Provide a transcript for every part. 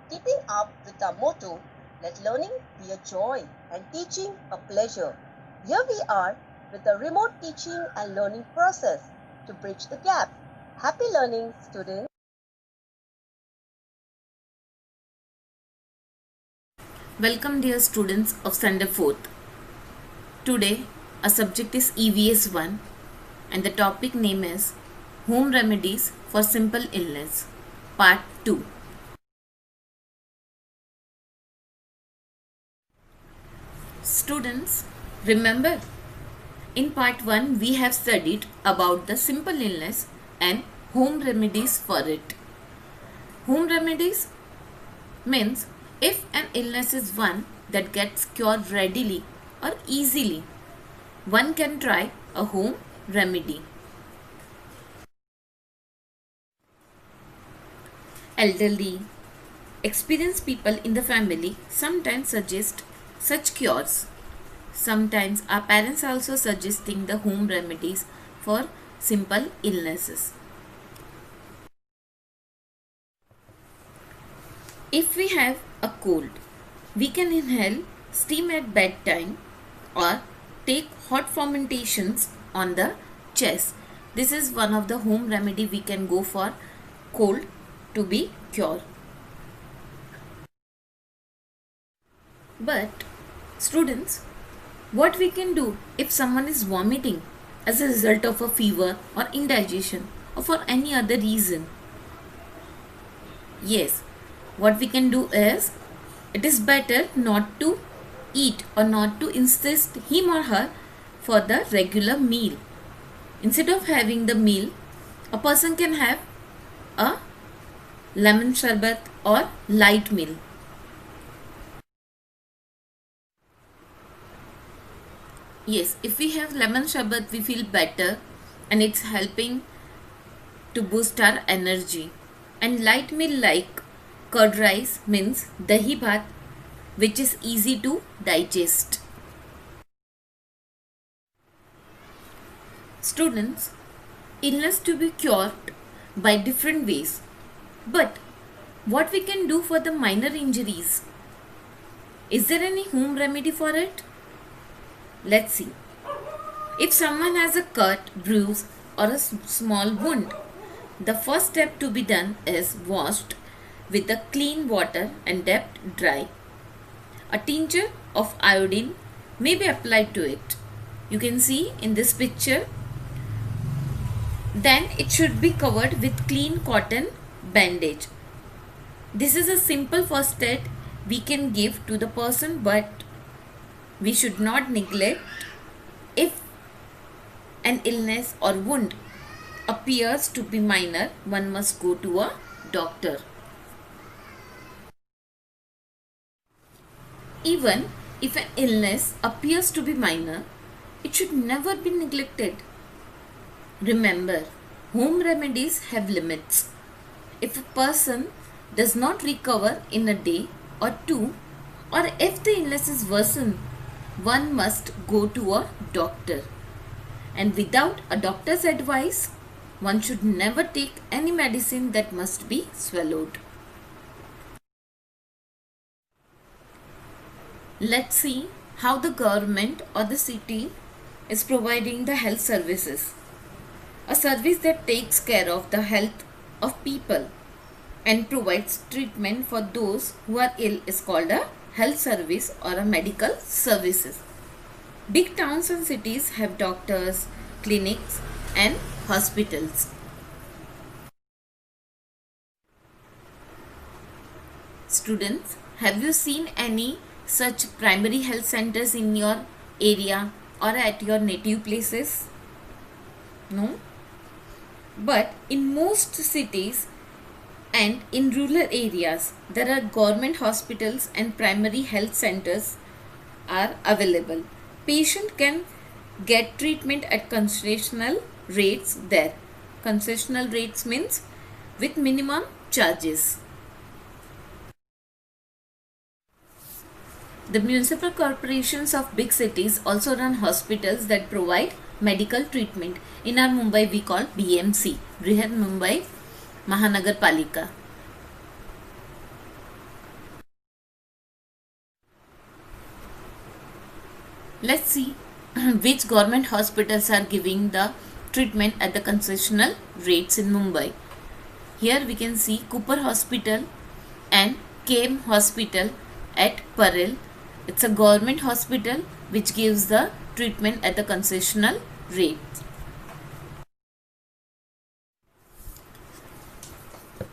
Keeping up with our motto, let learning be a joy and teaching a pleasure. Here we are with a remote teaching and learning process to bridge the gap. Happy learning, students. Welcome dear students of Standard 4th. Today our subject is EVS 1 and the topic name is Home Remedies for Simple Illness Part 2. Students, remember in part 1 we have studied about the simple illness and home remedies for it. Home remedies means if an illness is one that gets cured readily or easily, one can try a home remedy. Elderly, experienced people in the family sometimes suggest such cures. Sometimes our parents are also suggesting the home remedies for simple illnesses. If we have a cold, we can inhale steam at bedtime or take hot fomentations on the chest. This is one of the home remedy we can go for cold to be cured. But students, what we can do if someone is vomiting as a result of a fever or indigestion or for any other reason? Yes, what we can do is, it is better not to eat or not to insist him or her for the regular meal. Instead of having the meal, a person can have a lemon sharbat or light meal. Yes, if we have lemon sharbat, we feel better and it's helping to boost our energy. And light meal like curd rice means dahi bhat, which is easy to digest. Students, illness to be cured by different ways. But what we can do for the minor injuries? Is there any home remedy for it? Let's see. If someone has a cut, bruise or a small wound, the first step to be done is washed with the clean water and kept dry. A tincture of iodine may be applied to it. You can see in this picture. Then it should be covered with clean cotton bandage. This is a simple first step we can give to the person, but we should not neglect if an illness or wound appears to be minor, one must go to a doctor. Even if an illness appears to be minor, it should never be neglected. Remember, home remedies have limits. If a person does not recover in a day or two, or if the illness is worsened, one must go to a doctor. And without a doctor's advice, one should never take any medicine that must be swallowed. Let's see how the government or the city is providing the health services. A service that takes care of the health of people and provides treatment for those who are ill is called a health service or a medical services. Big towns and cities have doctors, clinics and hospitals. Students, have you seen any such primary health centers in your area or at your native places? No? But in most cities and in rural areas, there are government hospitals and primary health centers are available. Patient can get treatment at concessional rates there. Concessional rates means with minimum charges. The municipal corporations of big cities also run hospitals that provide medical treatment. In our Mumbai we call BMC, Brihat Mumbai Mahanagar Palika. Let's see which government hospitals are giving the treatment at the concessional rates in Mumbai. Here we can see Cooper Hospital and KM Hospital at Parel. It's a government hospital which gives the treatment at the concessional rate.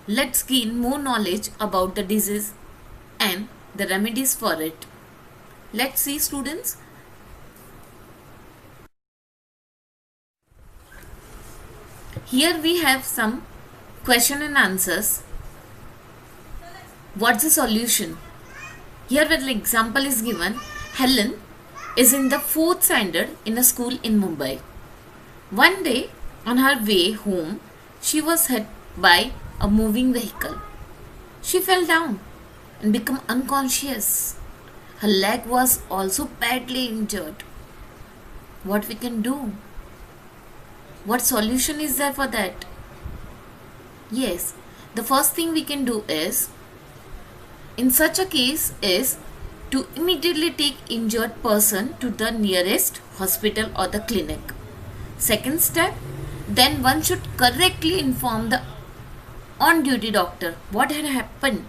Let's gain more knowledge about the disease and the remedies for it. Let's see, students. Here we have some question and answers. What's the solution? Here where the example is given, Helen is in the 4th standard in a school in Mumbai. One day on her way home, she was hit by a moving vehicle. She fell down and became unconscious. Her leg was also badly injured. What we can do? What solution is there for that? Yes, the first thing we can do is, in such a case, is to immediately take injured person to the nearest hospital or the clinic. Second step, then one should correctly inform the on-duty doctor what had happened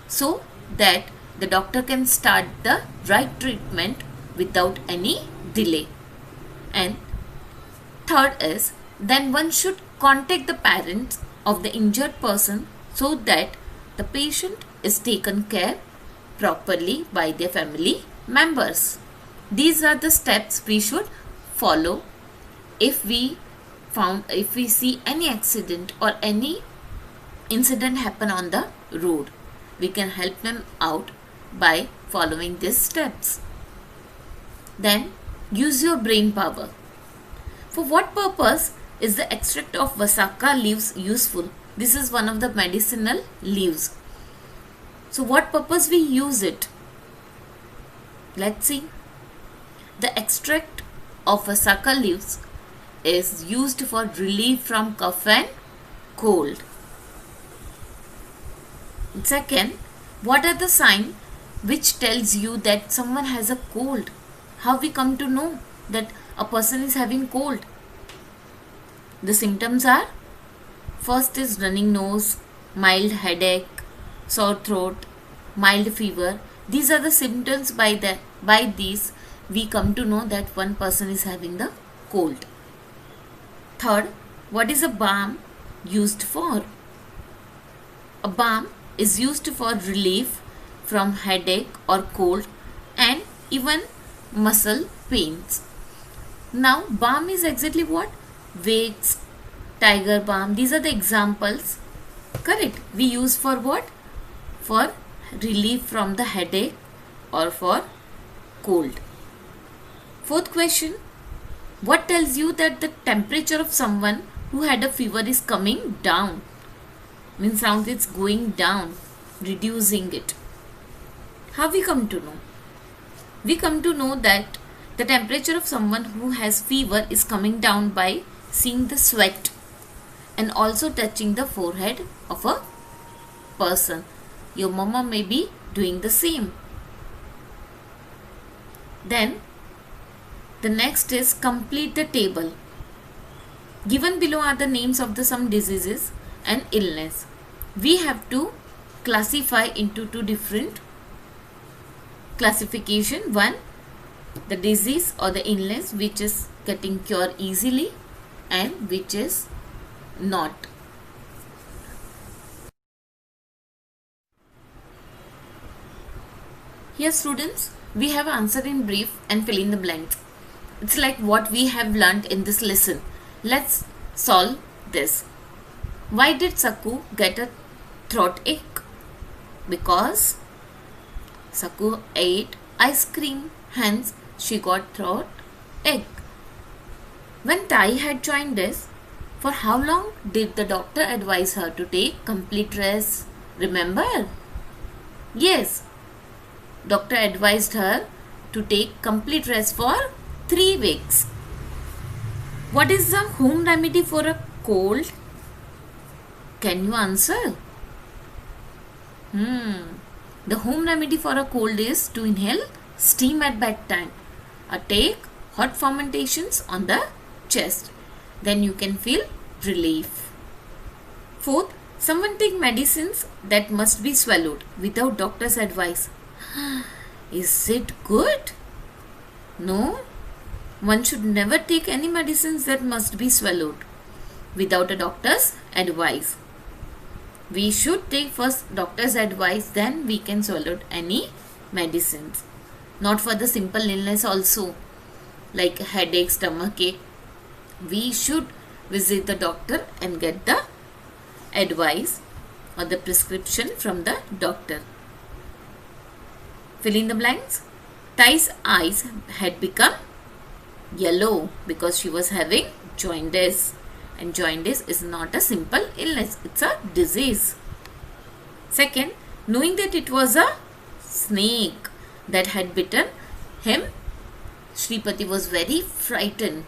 so that the doctor can start the right treatment without any delay. And third is, then one should contact the parents of the injured person so that the patient is taken care properly by their family members. These are the steps we should follow if we see any accident or any incident happen on the road. We can help them out by following these steps. Then use your brain power. For what purpose is the extract of Vasaka leaves useful? This is one of the medicinal leaves. So what purpose we use it? Let's see. The extract of Vasaka leaves is used for relief from cough and cold. Second, what are the signs which tells you that someone has a cold? How we come to know that a person is having cold? The symptoms are, first is running nose, mild headache, sore throat, mild fever. These are the symptoms. By these we come to know that one person is having the cold. Third, what is a balm used for? A balm is used for relief from headache or cold and even muscle pains. Now balm is exactly what? Vicks, Tiger Balm, these are the examples. Correct. We use for what? For relief from the headache or for cold. Fourth question, what tells you that the temperature of someone who had a fever is coming down? Means sound it's going down, reducing it. How we come to know? We come to know that the temperature of someone who has fever is coming down by seeing the sweat and also touching the forehead of a person. Your mama may be doing the same. Then the next is complete the table. Given below are the names of the some diseases and illness. We have to classify into two different classification. One, the disease or the illness which is getting cured easily and which is not. Here students, we have answered in brief and fill in the blanks. It's like what we have learnt in this lesson. Let's solve this. Why did Saku get a throat ache? Because Saku ate ice cream, hence she got throat ache. When Tai had joined us, for how long did the doctor advise her to take complete rest? Remember? Yes, doctor advised her to take complete rest for 3 weeks. What is the home remedy for a cold? Can you answer? The home remedy for a cold is to inhale steam at bedtime. take hot fomentations on the chest. Then you can feel relief. Fourth, someone take medicines that must be swallowed without doctor's advice. Is it good? No. One should never take any medicines that must be swallowed without a doctor's advice. We should take first doctor's advice, then we can swallow any medicines. Not for the simple illness also, like headache, stomach ache. We should visit the doctor and get the advice or the prescription from the doctor. Fill in the blanks. Thai's eyes had become yellow because she was having jaundice. And jaundice is not a simple illness, it's a disease. Second, knowing that it was a snake that had bitten him, Shripati was very frightened.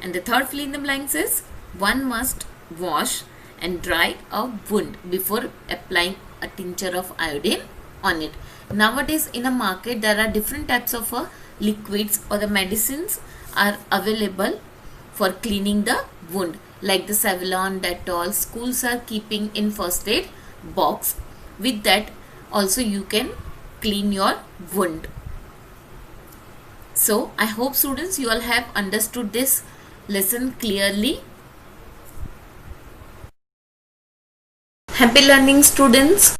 And the third fill in the blanks is, one must wash and dry a wound before applying a tincture of iodine on it. Nowadays in a market there are different types of liquids or the medicines are available for cleaning the wound, like the Savlon, Dettol. Schools are keeping in first aid box. With that also you can clean your wound. So I hope students you all have understood this lesson clearly. Happy learning, students.